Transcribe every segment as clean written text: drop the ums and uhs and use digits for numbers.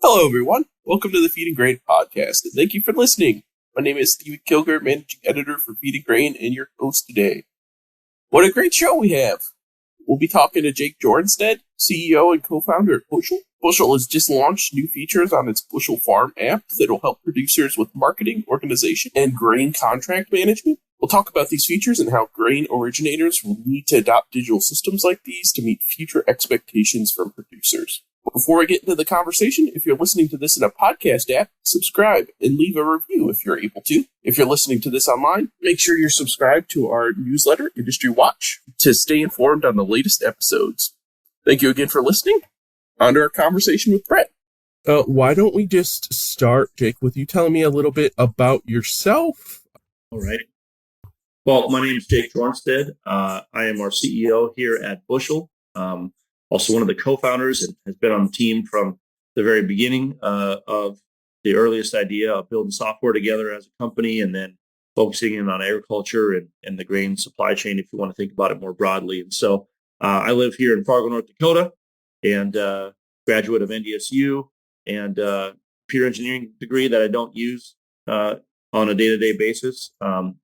Hello, everyone. Welcome to the Feed and Grain podcast, and thank you for listening. My name is Stephen Kilger, managing editor for Feed and Grain, and your host today. What a great show we have! We'll be talking to Jake Jornstedt, CEO and co-founder at Bushel. Bushel has just launched new features on its Bushel Farm app that will help producers with marketing, organization, and grain contract management. We'll talk about these features and how grain originators will need to adopt digital systems like these to meet future expectations from producers. Before we get into the conversation, if you're listening to this in a podcast app, subscribe and leave a review if you're able to. If you're listening to this online, make sure you're subscribed to our newsletter, Industry Watch, to stay informed on the latest episodes. Thank you again for listening. On to our conversation with Brett. Why don't we just start, Jake, with you telling me a little bit about yourself? All right. Well, my name is Jake Jornstedt. I am our CEO here at Bushel. Also one of the co-founders and has been on the team from the very beginning of the earliest idea of building software together as a company and then focusing in on agriculture and the grain supply chain, if you want to think about it more broadly. And so I live here in Fargo, North Dakota, and graduate of NDSU and computer engineering degree that I don't use on a day-to-day basis.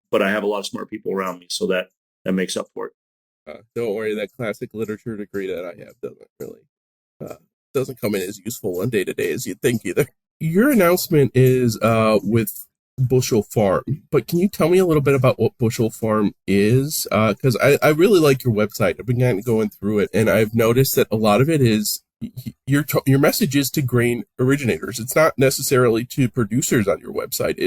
But I have a lot of smart people around me, so that makes up for it. Don't worry, that classic literature degree that I have doesn't come in as useful on day-to-day as you'd think either. Your announcement is with Bushel Farm, but can you tell me a little bit about what Bushel Farm is? Because I really like your website. I've been going through it, and I've noticed that a lot of it is your message is to grain originators. It's not necessarily to producers on your website.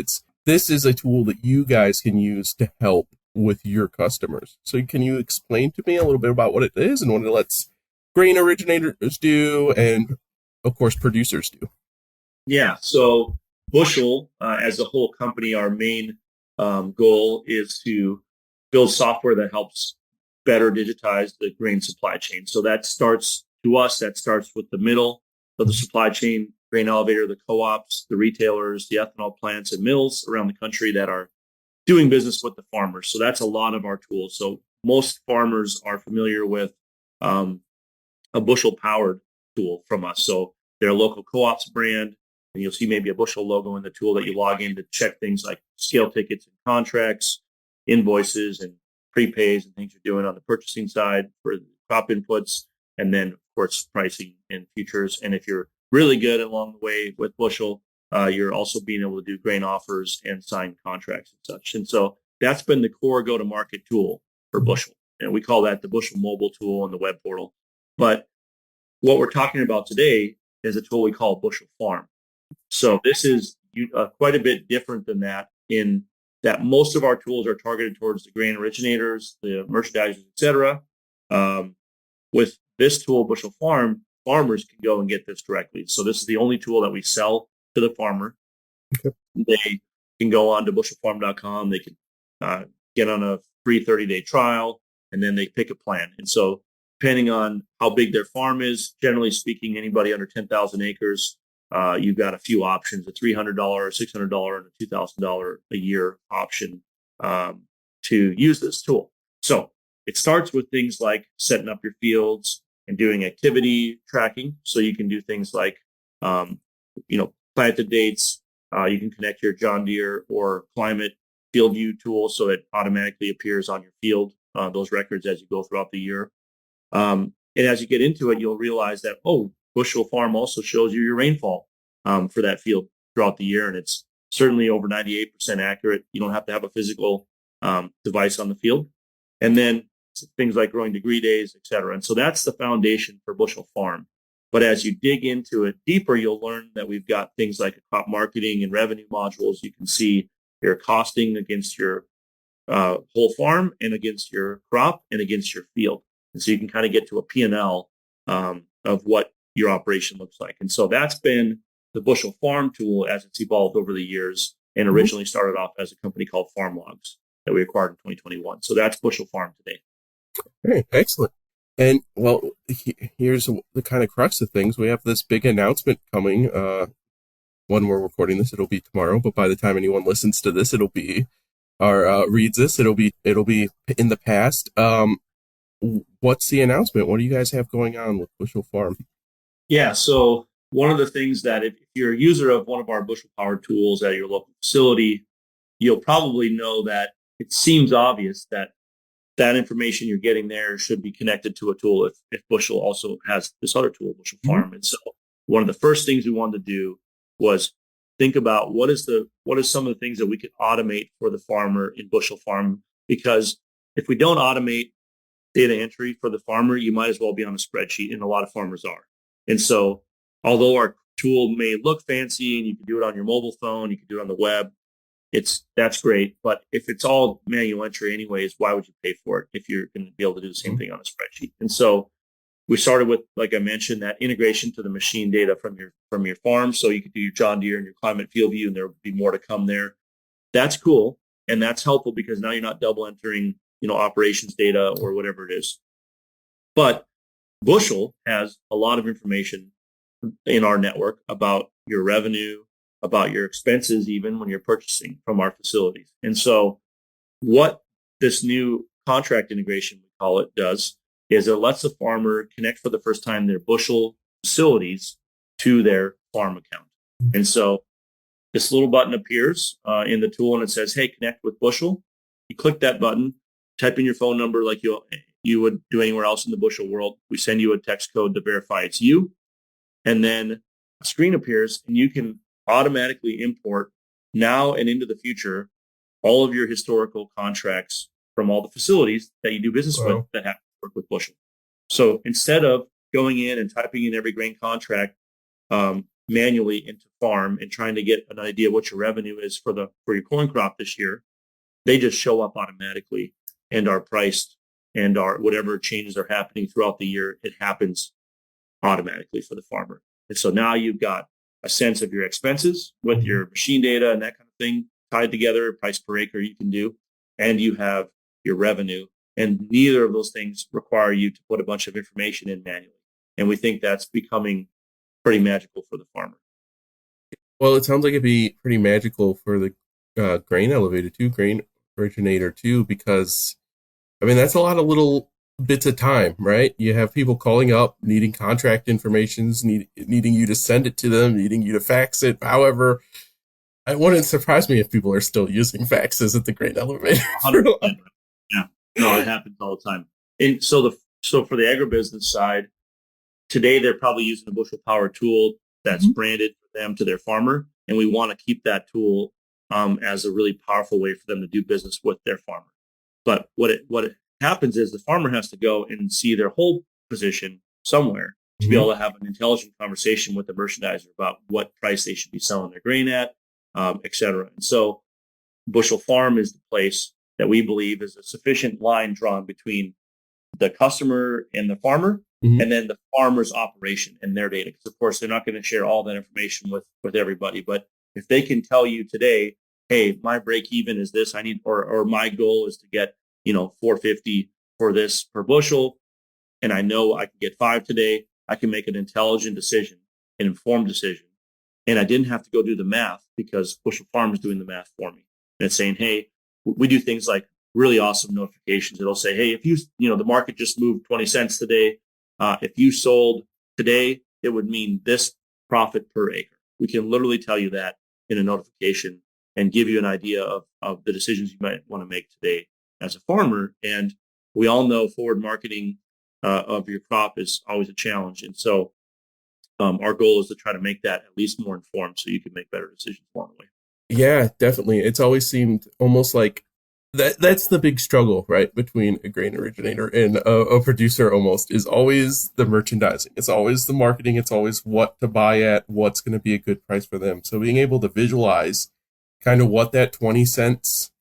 This is a tool that you guys can use to help with your customers. So can you explain to me a little bit about what it is and what it lets grain originators do and, of course, producers do? Yeah, so Bushel, as a whole company, our main goal is to build software that helps better digitize the grain supply chain. So that starts with the middle of the supply chain, grain elevator, the co-ops, the retailers, the ethanol plants and mills around the country that are doing business with the farmers. So that's a lot of our tools. So most farmers are familiar with a Bushel powered tool from us. So they're a local co-ops brand, and you'll see maybe a Bushel logo in the tool that you log in to check things like scale tickets and contracts, invoices and prepays and things you're doing on the purchasing side for crop inputs, and then of course pricing and futures. And if you're really good along the way with Bushel, you're also being able to do grain offers and sign contracts and such. And so that's been the core go-to-market tool for Bushel. And we call that the Bushel mobile tool and the web portal. But what we're talking about today is a tool we call Bushel Farm. So this is quite a bit different than that in that most of our tools are targeted towards the grain originators, the merchandisers, et cetera. With this tool, Bushel Farm, farmers can go and get this directly. So this is the only tool that we sell to the farmer. Okay. They can go on to bushelfarm.com. They can get on a free 30-day trial, and then they pick a plan. And so depending on how big their farm is, generally speaking, anybody under 10,000 acres, you've got a few options, a $300, $600, and a $2,000 a year option to use this tool. So it starts with things like setting up your fields and doing activity tracking. So you can do things like, planted dates. You can connect your John Deere or Climate Field View tool so it automatically appears on your field, those records as you go throughout the year. And as you get into it, you'll realize that, Bushel Farm also shows you your rainfall for that field throughout the year. And it's certainly over 98% accurate. You don't have to have a physical device on the field. And then things like growing degree days, et cetera. And so that's the foundation for Bushel Farm. But as you dig into it deeper, you'll learn that we've got things like crop marketing and revenue modules. You can see your costing against your whole farm and against your crop and against your field. And so you can kind of get to a P&L of what your operation looks like. And so that's been the Bushel Farm tool as it's evolved over the years and originally started off as a company called Farm Logs that we acquired in 2021. So that's Bushel Farm today. Hey, excellent. And, well, here's the kind of crux of things. We have this big announcement coming. When we're recording this, it'll be tomorrow. But by the time anyone listens to this, it'll be, or reads this, it'll be in the past. What's the announcement? What do you guys have going on with Bushel Farm? Yeah, so one of the things that if you're a user of one of our bushel powered tools at your local facility, you'll probably know that it seems obvious that that information you're getting there should be connected to a tool if Bushel also has this other tool, Bushel Farm. And so one of the first things we wanted to do was think about what is some of the things that we could automate for the farmer in Bushel Farm, because if we don't automate data entry for the farmer, you might as well be on a spreadsheet, and a lot of farmers are. And so although our tool may look fancy and you can do it on your mobile phone, you can do it on the web, that's great. But if it's all manual entry anyways, why would you pay for it if you're going to be able to do the same thing on a spreadsheet? And so we started with, like I mentioned, that integration to the machine data from your farm. So you could do your John Deere and your Climate Field View, and there would be more to come there. That's cool. And that's helpful because now you're not double entering, operations data or whatever it is. But Bushel has a lot of information in our network about your revenue, about your expenses, even when you're purchasing from our facilities. And so what this new contract integration, we call it, does is it lets the farmer connect for the first time their Bushel facilities to their farm account. And so this little button appears in the tool and it says, hey, connect with Bushel. You click that button, type in your phone number like you would do anywhere else in the Bushel world. We send you a text code to verify it's you. And then a screen appears and you can automatically import now and into the future all of your historical contracts from all the facilities that you do business with that have to work with Bushel. So instead of going in and typing in every grain contract manually into farm and trying to get an idea what your revenue is for your corn crop this year, they just show up automatically and are priced, and whatever changes are happening throughout the year, it happens automatically for the farmer. And so now you've got a sense of your expenses with your machine data and that kind of thing tied together, price per acre you can do, and you have your revenue. And neither of those things require you to put a bunch of information in manually. And we think that's becoming pretty magical for the farmer. Well, it sounds like it'd be pretty magical for the grain elevator too, grain originator too, because that's a lot of little bits of time, right? You have people calling up, needing contract information, needing you to send it to them, needing you to fax it. However, it wouldn't surprise me if people are still using faxes at the grain elevator. 100%. Yeah, no, it happens all the time. And so for the agribusiness side, today they're probably using a Bushel Power tool that's branded for them to their farmer, and we want to keep that tool as a really powerful way for them to do business with their farmer. But what it happens is the farmer has to go and see their whole position somewhere to be able to have an intelligent conversation with the merchandiser about what price they should be selling their grain at, et cetera. And so Bushel Farm is the place that we believe is a sufficient line drawn between the customer and the farmer, and then the farmer's operation and their data. Because of course they're not going to share all that information with everybody. But if they can tell you today, hey, my break even is this, I need, or my goal is to get, $4.50 for this per bushel, and I know I can get 5 today, I can make an intelligent decision, an informed decision. And I didn't have to go do the math because Bushel Farm is doing the math for me. And it's saying, hey, we do things like really awesome notifications. It'll say, hey, if the market just moved 20 cents today, if you sold today, it would mean this profit per acre. We can literally tell you that in a notification and give you an idea of the decisions you might want to make today as a farmer. And we all know forward marketing of your crop is always a challenge. And so our goal is to try to make that at least more informed so you can make better decisions along the way. Yeah, definitely. It's always seemed almost like that's the big struggle, right, between a grain originator and a producer almost, is always the merchandising. It's always the marketing. It's always what to buy at, what's going to be a good price for them. So being able to visualize kind of what that 20 cents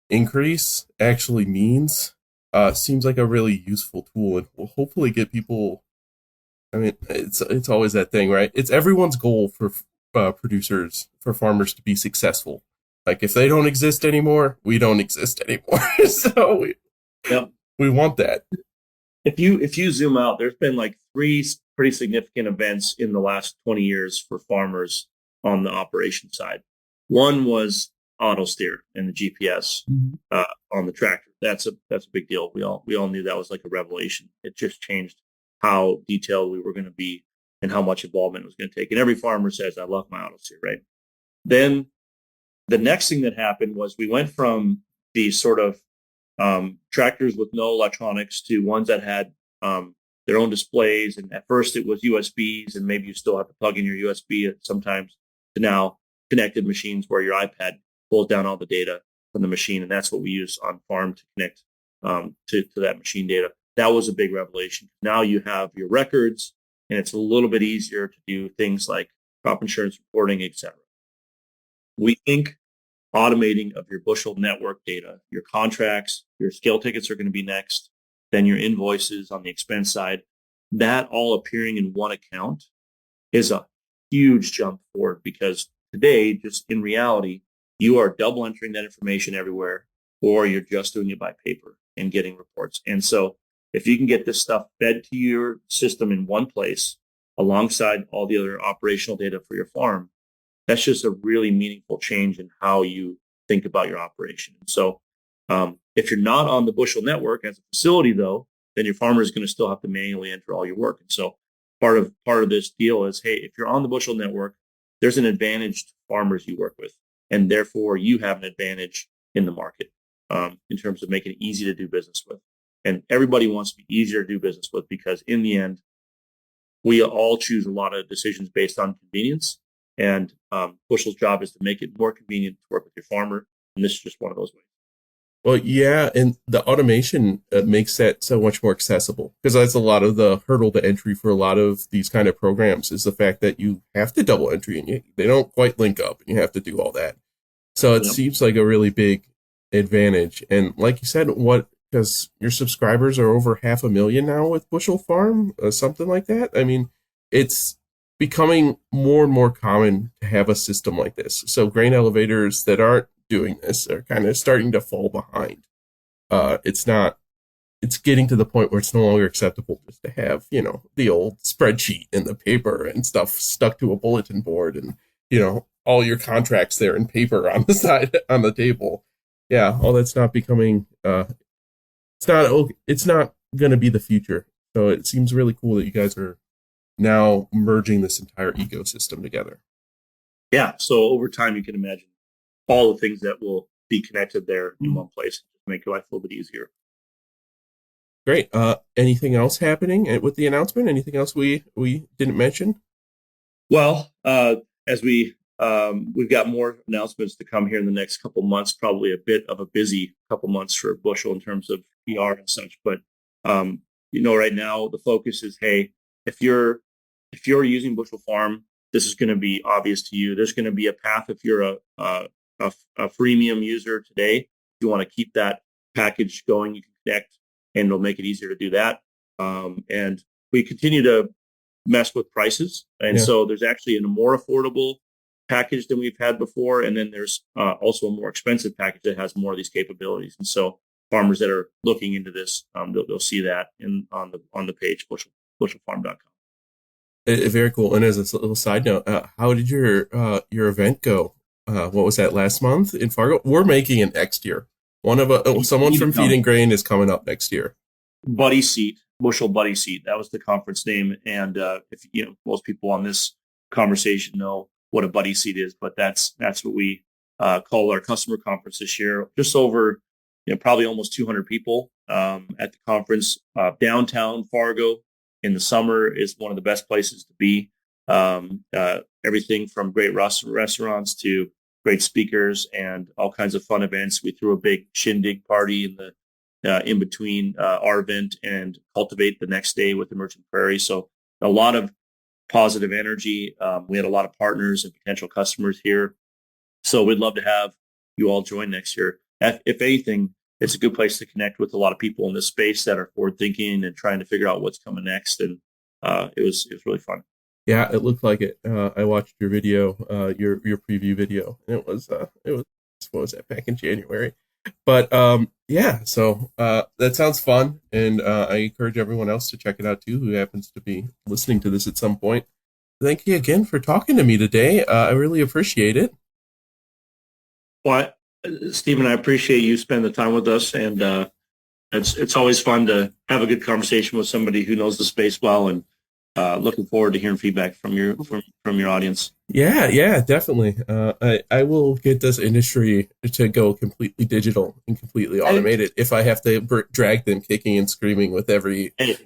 increase actually means seems like a really useful tool, and will hopefully get people. It's always that thing, right? It's everyone's goal for producers, for farmers to be successful. Like if they don't exist anymore, we don't exist anymore. So we want that. If you zoom out, there's been like 3 pretty significant events in the last 20 years for farmers on the operation side. One was auto steer and the GPS on the tractor. That's a big deal. We all knew that was like a revelation. It just changed how detailed we were going to be and how much involvement it was going to take. And every farmer says, I love my auto sear, right? Then the next thing that happened was we went from these sort of tractors with no electronics to ones that had their own displays. And at first it was USBs, and maybe you still have to plug in your USB sometimes, to now connected machines where your iPad pulls down all the data from the machine. And that's what we use on farm to connect to that machine data. That was a big revelation. Now you have your records, and it's a little bit easier to do things like crop insurance reporting, etc. We think automating of your bushel network data, your contracts, your scale tickets are going to be next, then your invoices on the expense side, that all appearing in one account is a huge jump forward, because today, just in reality, you are double entering that information everywhere, or you're just doing it by paper and getting reports. And so if you can get this stuff fed to your system in one place alongside all the other operational data for your farm, that's just a really meaningful change in how you think about your operation. And so if you're not on the Bushel network as a facility, though, then your farmer is going to still have to manually enter all your work. And so part of this deal is, hey, if you're on the Bushel network, there's an advantage to farmers you work with, and therefore you have an advantage in the market in terms of making it easy to do business with. And everybody wants to be easier to do business with, because in the end, we all choose a lot of decisions based on convenience. And Bushel's job is to make it more convenient to work with your farmer. And this is just one of those ways. Well, yeah, and the automation makes that so much more accessible, because that's a lot of the hurdle to entry for a lot of these kind of programs, is the fact that you have to double entry and they don't quite link up, and you have to do all that. So it seems like a really big advantage. And like you said, because your subscribers are over 500,000 now with Bushel Farm, something like that. I mean, it's becoming more and more common to have a system like this. So grain elevators that aren't doing this are kind of starting to fall behind. It's getting to the point where it's no longer acceptable just to have, the old spreadsheet in the paper and stuff stuck to a bulletin board, and, all your contracts there in paper on the side, on the table. Yeah. All that's not becoming, it's not going to be the future. So it seems really cool that you guys are now merging this entire ecosystem together. Yeah. So over time, you can imagine all the things that will be connected there in one place to make your life a little bit easier. Great. Anything else happening with the announcement? Anything else we didn't mention? Well, as we've got more announcements to come here in the next couple months, probably a bit of a busy couple months for Bushel in terms of PR and such. But, right now the focus is, hey, if you're using Bushel Farm, this is going to be obvious to you. There's going to be a path if you're a freemium user today. If you want to keep that package going, you can connect, and it'll make it easier to do that. And we continue to mess with prices. And so there's actually a more affordable package than we've had before. And then there's also a more expensive package that has more of these capabilities. And so farmers that are looking into this, they'll see that on the page, bushelfarm.com. Very cool. And as a little side note, how did your event go? What was that, last month in Fargo? We're making it next year. Someone from Feed and Grain is coming up next year. Buddy Seat, Bushel Buddy Seat. That was the conference name. And if most people on this conversation know what a buddy seat is, but that's what we call our customer conference this year. Just over, probably almost 200 people at the conference. Downtown Fargo in the summer is one of the best places to be. Everything from great restaurants to great speakers and all kinds of fun events. We threw a big shindig party in between our event and Cultivate the next day with Emergent Prairie. So a lot of positive energy. We had a lot of partners and potential customers here. So we'd love to have you all join next year. If anything, it's a good place to connect with a lot of people in this space that are forward thinking and trying to figure out what's coming next. And it was really fun. Yeah, it looked like it. I watched your video, your preview video, and it was what was that, back in January? But so that sounds fun, and I encourage everyone else to check it out too, who happens to be listening to this at some point. Thank you again for talking to me today. I really appreciate it. Well, Stephen, I appreciate you spending the time with us, and it's always fun to have a good conversation with somebody who knows the space well. And looking forward to hearing feedback from your audience. Yeah, definitely. I will get this industry to go completely digital and completely automated if I have to drag them kicking and screaming with every. Hey,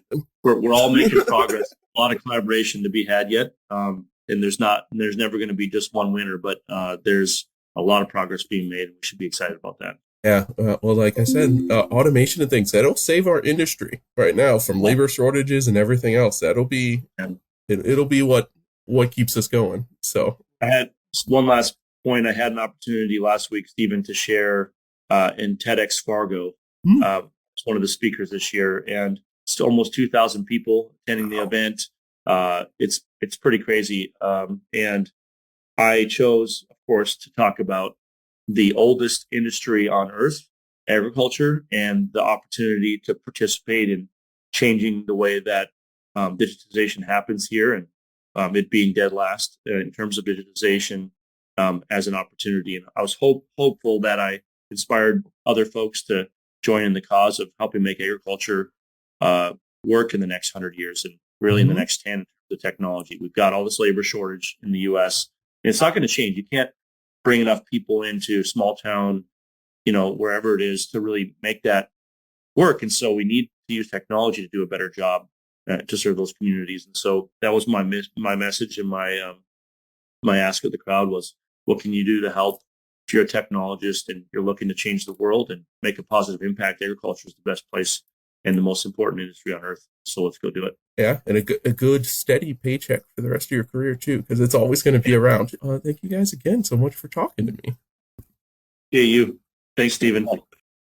we're all making progress. A lot of collaboration to be had yet, and there's never going to be just one winner, but there's a lot of progress being made, and we should be excited about that. Yeah, well, like I said, automation and things that'll save our industry right now from labor shortages and everything else. That'll be it'll be what keeps us going. So I had one last point. I had an opportunity last week, Stephen, to share in TEDx Fargo. I was one of the speakers this year, and it's almost 2,000 people attending the event. It's pretty crazy, and I chose, of course, to talk about the oldest industry on earth, agriculture, and the opportunity to participate in changing the way that digitization happens here, and it being dead last in terms of digitization as an opportunity. And I was hopeful that I inspired other folks to join in the cause of helping make agriculture work in the next 100 years and really in the next 10, the technology. We've got all this labor shortage in the U.S. and it's not going to change. You can't bring enough people into small town, wherever it is, to really make that work. And so we need to use technology to do a better job to serve those communities. And so that was my message, and my ask of the crowd was, what can you do to help? If you're a technologist and you're looking to change the world and make a positive impact, agriculture is the best place and the most important industry on earth. So let's go do it. Yeah, and a good steady paycheck for the rest of your career too, because it's always going to be around. Thank you guys again so much for talking to me. Yeah, you. Thanks, Stephen.